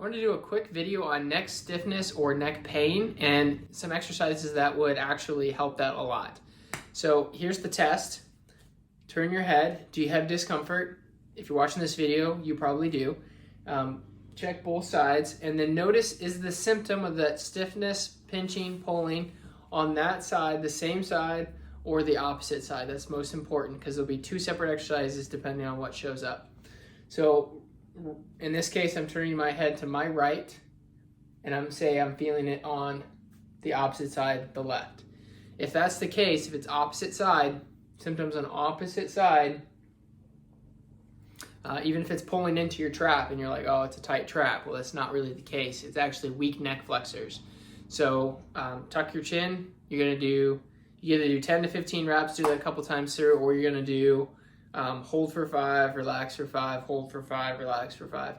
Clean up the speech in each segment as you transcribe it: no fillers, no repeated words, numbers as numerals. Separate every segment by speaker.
Speaker 1: wanted to do a quick video on neck stiffness or neck pain and some exercises that would actually help that a lot. So here's the test. Turn your head. Do you have discomfort? If you're watching this video, you probably do. Check both sides, and then notice, is the symptom of that stiffness, pinching, pulling on that side, the same side, or the opposite side? That's most important because there'll be two separate exercises depending on what shows up. So in this case, I'm turning my head to my right, and I'm feeling it on the opposite side, the left. If that's the case, if it's opposite side, symptoms on opposite side, even if it's pulling into your trap and you're like, oh, it's a tight trap. Well, that's not really the case. It's actually weak neck flexors. So tuck your chin. You either do 10 to 15 reps, do that a couple times through, or you're gonna do hold for 5, relax for 5, hold for 5, relax for 5.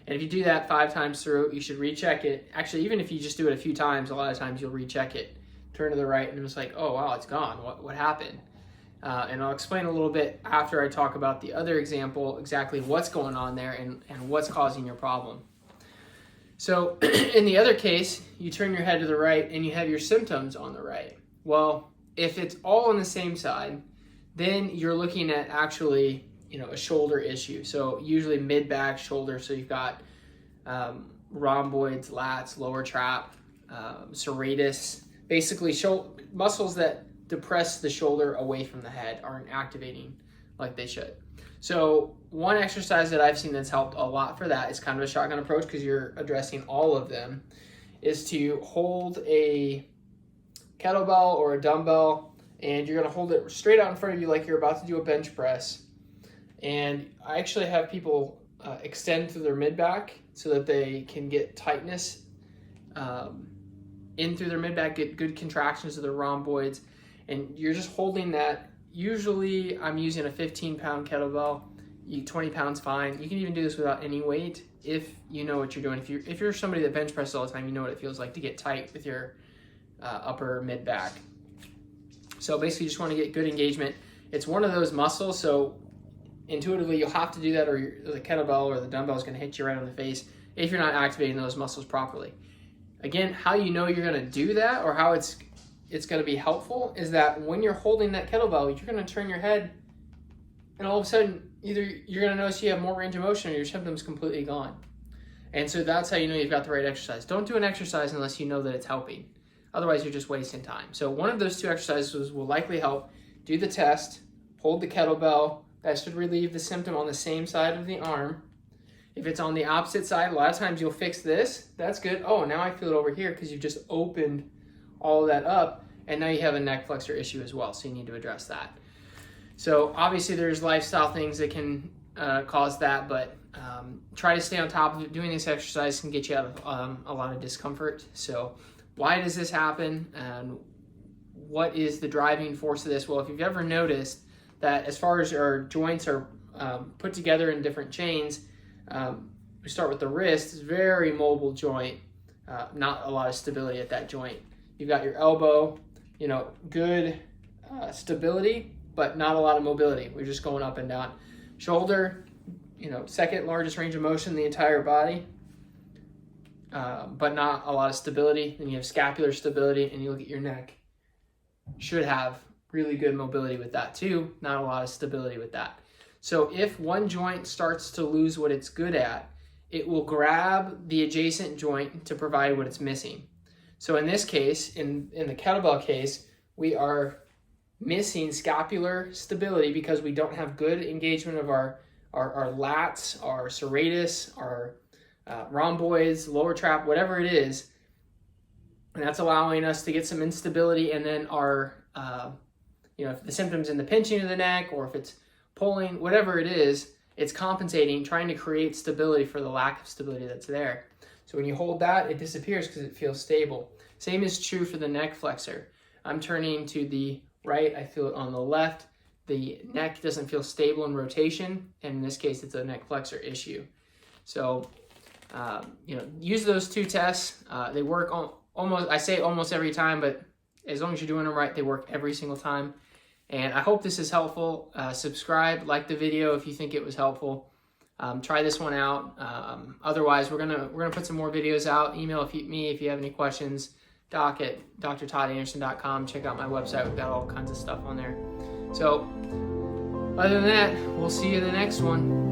Speaker 1: And if you do that 5 times through, you should recheck it. Actually, even if you just do it a few times, a lot of times you'll recheck it. Turn to the right and it's like, oh wow, it's gone. What happened? And I'll explain a little bit after I talk about the other example, exactly what's going on there and what's causing your problem. So in the other case, you turn your head to the right and you have your symptoms on the right. Well, if it's all on the same side, then you're looking at actually, a shoulder issue. So usually mid-back, shoulder. So you've got rhomboids, lats, lower trap, serratus, basically muscles that depress the shoulder away from the head aren't activating like they should. So one exercise that I've seen that's helped a lot for that is kind of a shotgun approach because you're addressing all of them, is to hold a kettlebell or a dumbbell and you're going to hold it straight out in front of you like you're about to do a bench press. And I actually have people extend through their mid-back so that they can get tightness in through their mid-back, get good contractions of their rhomboids. And you're just holding that. Usually I'm using a 15-pound kettlebell. 20 pounds fine. You can even do this without any weight if you know what you're doing. If you're somebody that bench presses all the time, you know what it feels like to get tight with your upper mid-back. So basically you just want to get good engagement. It's one of those muscles, so intuitively you'll have to do that, or the kettlebell or the dumbbell is going to hit you right on the face if you're not activating those muscles properly. Again, how you know you're going to do that or how it's going to be helpful is that when you're holding that kettlebell, you're going to turn your head and all of a sudden either you're going to notice you have more range of motion or your symptom's completely gone. And so that's how you know you've got the right exercise. Don't do an exercise unless you know that it's helping. Otherwise, you're just wasting time. So one of those two exercises will likely help. Do the test, hold the kettlebell. That should relieve the symptom on the same side of the arm. If it's on the opposite side, a lot of times you'll fix this. That's good. Oh, now I feel it over here because you've just opened all of that up, and now you have a neck flexor issue as well, so you need to address that. So obviously there's lifestyle things that can cause that, but try to stay on top of it. Doing this exercise can get you out of a lot of discomfort. So why does this happen, and what is the driving force of this? Well, if you've ever noticed that as far as our joints are put together in different chains, we start with the wrist. It's a very mobile joint, not a lot of stability at that joint. You've got your elbow, good stability, but not a lot of mobility. We're just going up and down. Shoulder, second largest range of motion in the entire body, but not a lot of stability. Then you have scapular stability, and you look at your neck. Should have really good mobility with that too, not a lot of stability with that. So if one joint starts to lose what it's good at, it will grab the adjacent joint to provide what it's missing. So in this case, in the kettlebell case, we are missing scapular stability because we don't have good engagement of our lats, our serratus, our rhomboids, lower trap, whatever it is. And that's allowing us to get some instability, and then our, if the symptom's in the pinching of the neck or if it's pulling, whatever it is, it's compensating, trying to create stability for the lack of stability that's there. So when you hold that, it disappears because it feels stable. Same is true for the neck flexor. I'm turning to the right, I feel it on the left. The neck doesn't feel stable in rotation, and in this case, it's a neck flexor issue. So, use those two tests. They work almost every time, but as long as you're doing them right, they work every single time. And I hope this is helpful. Subscribe, like the video if you think it was helpful. Try this one out. Otherwise, we're gonna put some more videos out. Email me if you have any questions. Doc at drtoddanderson.com. Check out my website. We've got all kinds of stuff on there. So other than that, we'll see you in the next one.